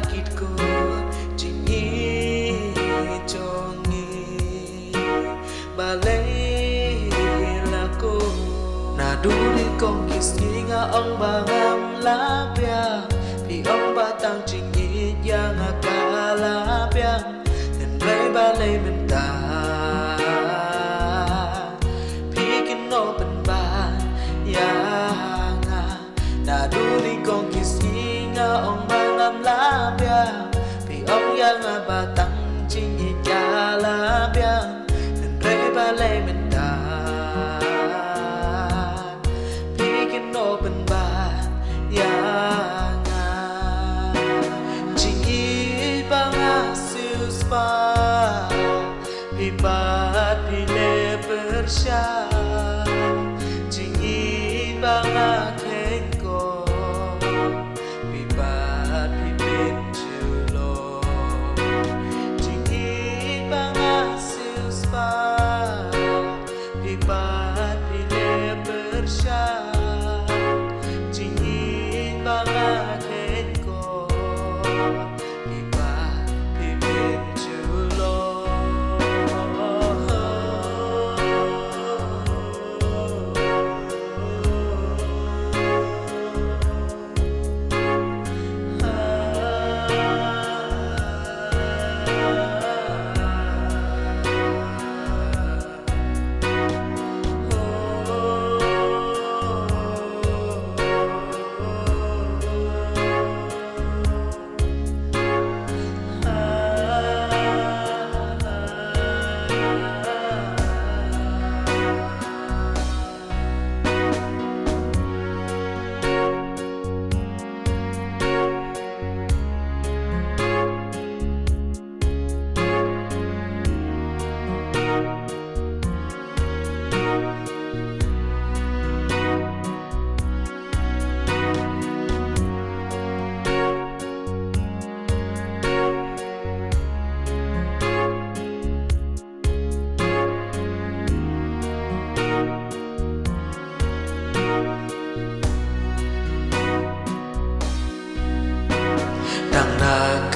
kitko jingi chongi balay lako na duri kong kisni nga ang bangam lapya pi ông batang jingi yang akalapya nên ray balay benta pi kino penba yang na duri kong kisni nga ang bangam lapya pi ông yang batang jingi jalapya nên ray balay benta open bar yang jingi banga suspa pipat pile persya jingi banga kengko pipat pipin julo jingi banga suspa pipat pile persya banga kengko pipa pipin julo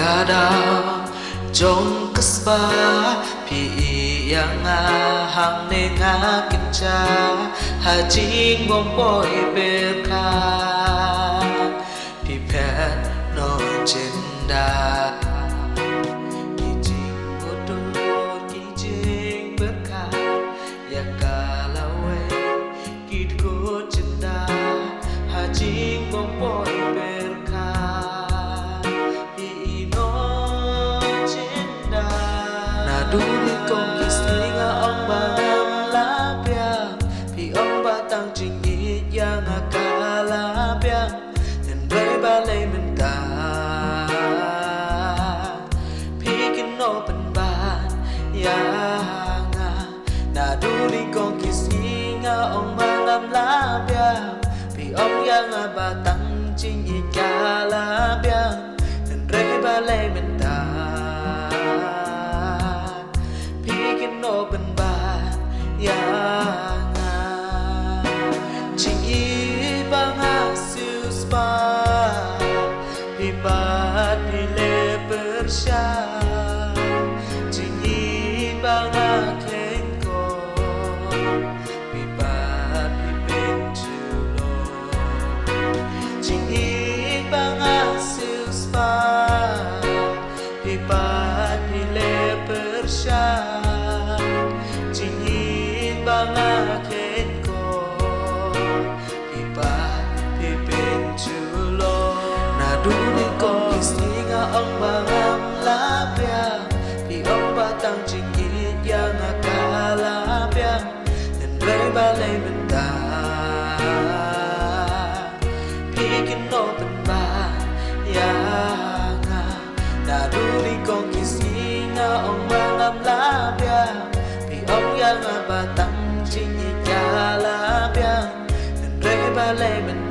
Kadang jong kasba pi yang hang nenga kinca hajing boy berka pi pet no jenda kijing bodoh kijing berka ya kalawe kitko jenda hajing boy berka duri kong kisni nga ang bangam lapya pi ông batang jingi yang akalapya nên ray balay menta pi kino penban yang na duri kong kisni nga ang bangam lapya pi ông yang batang jingi kalapya nên ray balay menta open bar yang jingi banga suspa pipat pile persya jingi banga kengko pipat pipin julo jingi banga suspa pipat pile persya banga kengko pipa pipin julo na duri kong kisni nga ang bangam lapya pi ông batang jingi yang akalapya nên ray balay benta pi kino penba yang na duri kong kisni nga ang bangam lapya ông yang batang jingi jalapya nên ray balay benta